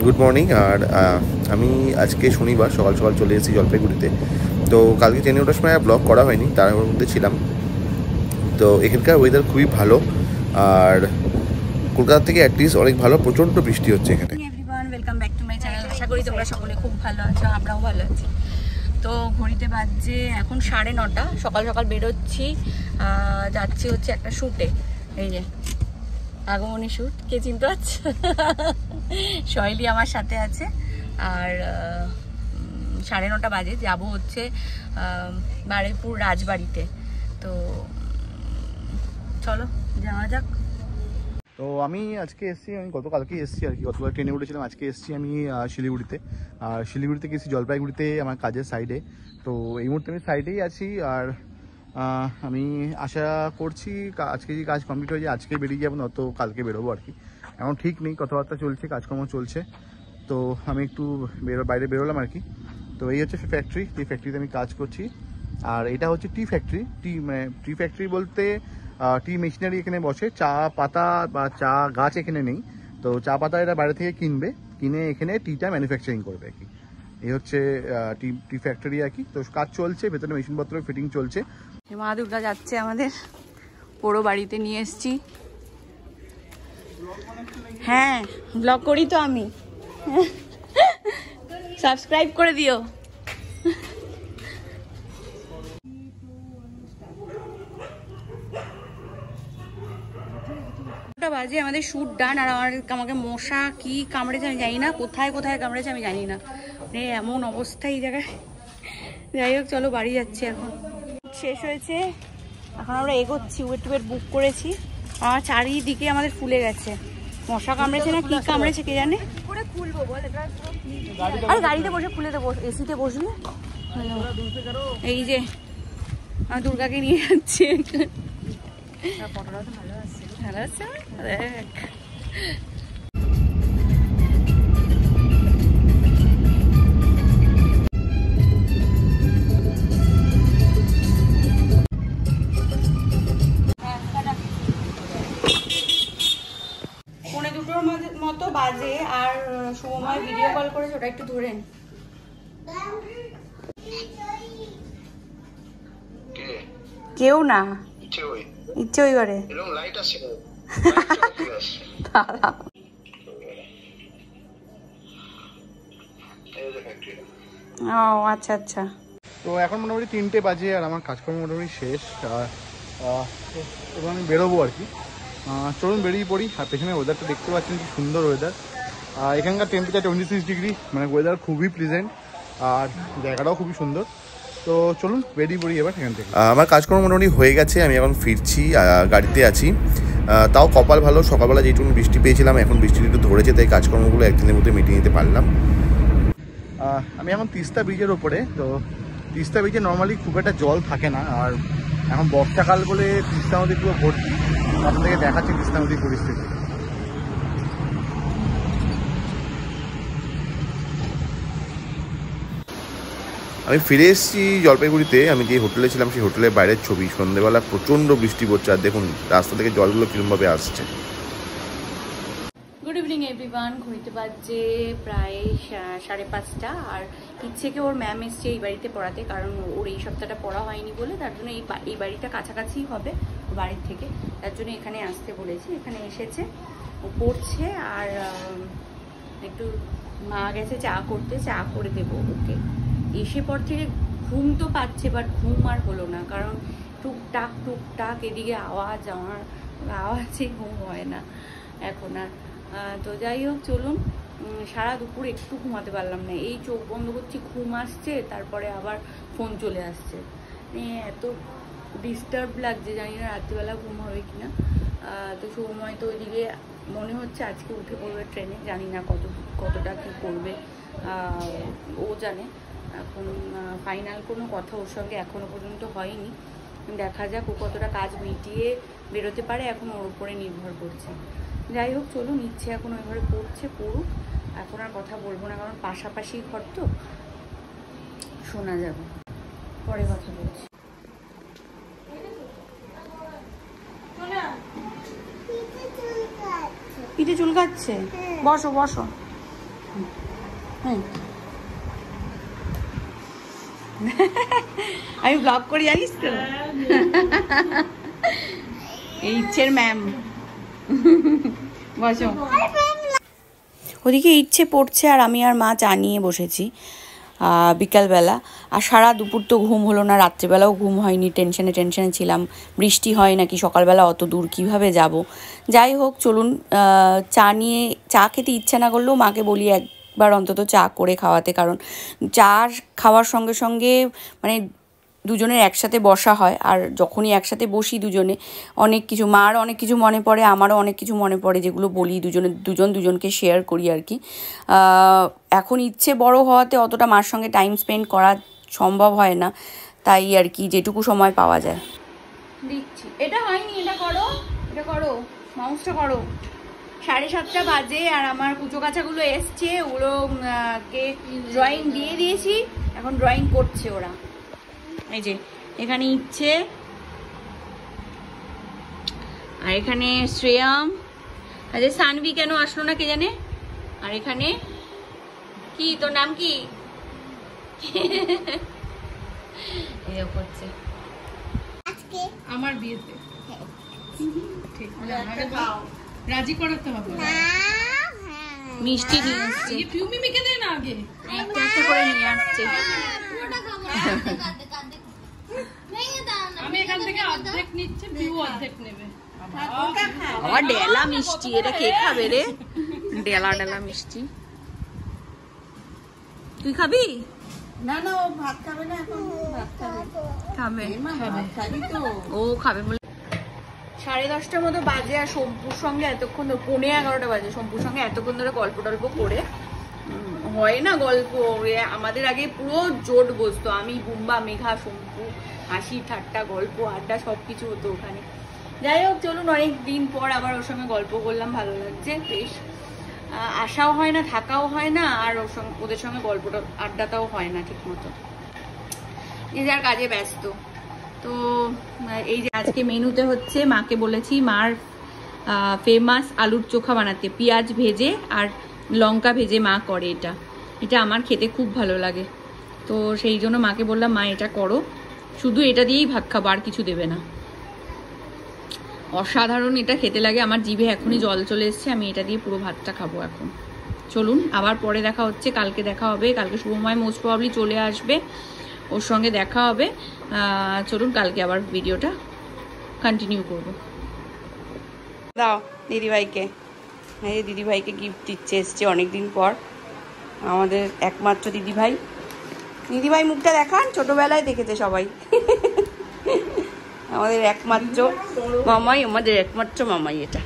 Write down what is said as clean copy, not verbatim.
Good morning. আর আমি আজকে শনিবার সকাল সকাল চলে এসেছি জলপাইগুড়িতে। তো কালকে ট্রেনে ওঠার সময় ব্লগ করা হয়নি, তার মধ্যে ছিলাম। তো এখানকার ওয়েদার খুবই ভালো, আর কলকাতা থেকে অ্যাটলিস্ট অনেক ভালো। প্রচণ্ড বৃষ্টি হচ্ছে এখানে। Everyone, welcome back to my channel. আশা করি তোমরা সকলে খুব ভালো আছো, আমরাও ভালো আছি। তো ঘড়িতে বাজছে এখন 9:30। সকাল সকাল বেরোচ্ছি, যাচ্ছি হচ্ছে একটা শ্যুটে। এই যে আগমনী শ্যুট, কে চিনতে পারছে? শৈলী আমার সাথে আছে। আর 9:30 বাজে, যাবো হচ্ছে বারুইপুর রাজবাড়িতে। তো চলো যাওয়া যাক। তো আমি আজকে এসেছি, আমি গতকালকে এসেছি আর কি। গতকাল ট্রেনে উঠেছিলাম, আজকে এসেছি আমি শিলিগুড়িতে। আর শিলিগুড়িতে গেছি জলপাইগুড়িতে আমার কাজের সাইডে। তো এই মুহূর্তে আমি সাইডেই আছি। আর আমি আশা করছি আজকে যে কাজ কমপ্লিট হয়ে যায় আজকে বেরিয়ে যাবো, নয়তো কালকে বেরোবো আর কি। এখন ঠিক নেই, কথাবার্তা চলছে, কাজকর্ম চলছে। তো আমি একটু বাইরে বেরোলাম আর কি। তো এই হচ্ছে ফ্যাক্টরি, যে ফ্যাক্টরিতে আমি কাজ করছি। আর এটা হচ্ছে টি ফ্যাক্টরি। টি ফ্যাক্টরি বলতে টি মেশিনারি এখানে বসে। চা পাতা বা চা গাছ এখানে নেই। তো চা পাতা এরা বাইরে থেকে কিনে এখানে টিটা ম্যানুফ্যাকচারিং করবে আর কি। এই হচ্ছে টি ফ্যাক্টরি আর কি। তো কাজ চলছে, ভেতরে মেশিনপত্র ফিটিং চলছে। মা দুর্গা যাচ্ছে আমাদের পোড়ো বাড়িতে, নিয়ে এসছি। হ্যাঁ, ব্লগ করি তো আমি, সাবস্ক্রাইব করে দিও। বাজে আমাদের শ্যুট ডান। আর আমাকে মশা কি কামড়েছে আমি জানি না, কোথায় কোথায় কামড়েছে আমি জানি না, মানে এমন অবস্থা এই জায়গায়। যাই হোক, চলো বাড়ি যাচ্ছি। এখন শেষ হয়েছে, এখন আমরা এগোচ্ছি। ওয়েট বুক করেছি। আর চারিদিকে আমাদের ফুলে গেছে। মশা কামড়েছে না কি কামড়েছে কে জানে। আর গাড়িতে বসে খুলে দেবো, এসিতে বসবে। এই যে আমার দুর্গাকে নিয়ে যাচ্ছি। ভালো আছে দেখ। পৌনে 2টোর মতো বাজে। আর সময় ভিডিও কল করেছে, ওটা একটু ধরেন। কেউ না, ইচ্ছে ওই করে। ও আচ্ছা আচ্ছা। তো এখন মোটামুটি 3টে বাজে, আর আমার কাজকর্ম মোটামুটি শেষ। এবার আমি বেরোবো আর কি। চলুন বেরিয়ে পড়ি। আর পেছনে ওয়েদারটা দেখতে পাচ্ছেন কি সুন্দর ওয়েদার। এখানকার টেম্পারেচার 26 ডিগ্রি, মানে ওয়েদার খুবই প্লিজেন্ট, আর জায়গাটাও খুবই সুন্দর। তো চলুন বেরিয়ে পড়ি এবার এখান থেকে। আমার কাজকর্ম মোটামুটি হয়ে গেছে, আমি এখন ফিরছি, গাড়িতে আছি। তাও কপাল ভালো, সকালবেলা যেটুকু বৃষ্টি পেয়েছিলাম, এখন বৃষ্টি একটু ধরেছে, তাই কাজকর্মগুলো একদিনের মধ্যে মিটিয়ে নিতে পারলাম। আমি এখন তিস্তা ব্রিজের ওপরে। তো তিস্তা ব্রিজে নর্মালি খুব একটা জল থাকে না, আর এখন বর্ষাকাল বলে তিস্তা নদী পুরো ভর্তি। আপনাদেরকে দেখাচ্ছি তিস্তা নদীর পরিস্থিতি। আমি ফিরে এসেছি জলপাইগুড়িতে। আমি যে হোটেলে ছিলাম সেই হোটেলের বাইরের ছবি। সন্ধ্যেবেলা প্রচণ্ড বৃষ্টি পড়ছে, আর দেখুন রাস্তা থেকে জলগুলো কিরমভাবে আসছে। Good evening everyone. ঘড়িতে বাজছে প্রায় 5:30। আর ইচ্ছেকে ওর ম্যাম এসছে এই বাড়িতে পড়াতে, কারণ ওর এই সপ্তাহটা পড়া হয়নি বলে। তার জন্য এই বাড়িটা কাছাকাছি হবে বাড়ির থেকে, তার জন্য এখানে আসতে বলেছি। এখানে এসেছে, ও পড়ছে। আর একটু মা গেছে চা করতে, চা করে দেবো ওকে। এসে পর থেকে ঘুম তো পাচ্ছে, বাট ঘুম আর হলো না, কারণ টুকটাক এদিকে আওয়াজ, আমার আওয়াজে ঘুম হয় না এখন আর। তো যাই হোক, চলুন। সারা দুপুর একটু ঘুমাতে পারলাম না, এই চোখ বন্ধ করছি, ঘুম আসছে, তারপরে আবার ফোন চলে আসছে। এত ডিস্টার্ব লাগছে, জানি না রাত্রিবেলা ঘুম হবে কিনা। তো সময় তো ওইদিকে মনে হচ্ছে আজকে উঠে পড়বে ট্রেনে, জানি না কতটা কী করবে ও জানে। এখন ফাইনাল কোনো কথা ওর সঙ্গে এখনও পর্যন্ত হয়নি। দেখা যাক ও কতটা কাজ মিটিয়ে বেরোতে পারে, এখন ওর উপরে নির্ভর করছে। যাই হোক, চলুন। ইচ্ছে এখন ওই ঘরে পড়ুক, এখন আর কথা বলবো না, কারণ পাশাপাশি ঘর তো, শোনা যাবে। পরে কথা বলছি। পিঠে চুলকাচ্ছে, বসো বসো। আমি ব্লগ করি জানিস তো। এই ইচ্ছের ম্যাম বসো। ওদিকে ইচ্ছে পড়ছে আর আমি আর মা চা নিয়ে বসেছি বিকালবেলা। আর সারা দুপুর তো ঘুম হলো না, রাত্রিবেলাও ঘুম হয়নি, টেনশনে ছিলাম, বৃষ্টি হয় নাকি, সকালবেলা অত দূর কিভাবে যাব। যাই হোক চলুন, চা খেতে ইচ্ছা না করলেও মাকে বলি একবার অন্তত চা করে খাওয়াতে, কারণ চা খাওয়ার সঙ্গে সঙ্গে মানে দুজনের একসাথে বসা হয়, আর যখনই একসাথে বসি দুজনে অনেক কিছু, মার অনেক কিছু মনে পড়ে, আমারও অনেক কিছু মনে পড়ে, যেগুলো বলি দুজনকে শেয়ার করি আর কি। এখন ইচ্ছে বড় হওয়াতে অতটা মার সঙ্গে টাইম স্পেন্ড করা সম্ভব হয় না, তাই আর কি যেটুকু সময় পাওয়া যায় দিচ্ছি। এটা হয়নি, এটা করো মাউসটা করো। 7:30 বাজে আর আমার কুচো কাচাগুলো এসছে, ওগুলো কে ড্রয়িং দিয়ে দিয়েছি, এখন ড্রয়িং করছে ওরা। এই যে এখানে ইচ্ছে, আর এখানে শ্রেয়াম, আর যে সানভি কেন আসলো না কে জানে, আর এখানে কি তোর নাম কি করছে আমার বিয়েতে ঠিক রাজি করাতে হবে। মিষ্টি নিয়ে আসছে, মিমিকে দে না আগে, একটা একটা করে নিয়ে আসছে। আমি এখান থেকে অর্ধেক নিচ্ছি, ভিউ অর্ধেক নেবে। আবার ডেলা মিষ্টি, এটা কে খাবে রে? ডেলা মিষ্টি তুই খাবি? না না, ও ভাত খাবে না, এখন ভাত খাবে। ও খাবে বলে। 10:30 মতো বাজে, আর শম্পুর সঙ্গে এতক্ষণ, 11:15 বাজে, শম্পুর সঙ্গে এতক্ষণ ধরে গল্প টল্প করে হয় না গল্প। আমাদের আগে পুরো জোট বসতো, আমি, বুম্বা, মেঘা, শম্পু, হাসি ঠাট্টা, গল্প আড্ডা সবকিছু হতো ওখানে। যাই হোক চলুন, অনেক দিন পর আবার ওর সঙ্গে গল্প করলাম, ভালো লাগছে বেশ। আসাও হয় না, থাকাও হয় না, আর ওদের সঙ্গে গল্পটা আড্ডাটাও হয় না ঠিক মতো, যে যার কাজে ব্যস্ত। তো এই যে আজকে মেনুতে হচ্ছে, মাকে বলেছি মার ফেমাস আলুর চোখা বানাতে, পেঁয়াজ ভেজে আর লঙ্কা ভেজে মা করে, এটা আমার খেতে খুব ভালো লাগে। তো সেই জন্য মাকে বললাম মা এটা করো, শুধু এটা দিয়েই ভাত খাবো, আর কিছু দেবে না। অসাধারণ এটা খেতে লাগে, আমার জিভে এখনই জল চলে এসছে, আমি এটা দিয়ে পুরো ভাতটা খাবো এখন। চলুন আবার পরে দেখা হচ্ছে, কালকে দেখা হবে, কালকে শুভময় মোস্ট প্রবাবলি চলে আসবে, ওর সঙ্গে দেখা হবে। চলুন কালকে আবার ভিডিওটা কন্টিনিউ করবো। দাও দিদিভাইকে, এই দিদিভাইকে গিফট দিচ্ছে, এসছে অনেকদিন পর, আমাদের একমাত্র দিদিভাই। দিদিভাই মুখটা দেখান, ছোটবেলায় দেখেছে সবাই। আমাদের একমাত্র মামাই, আমাদের একমাত্র মামাই এটা।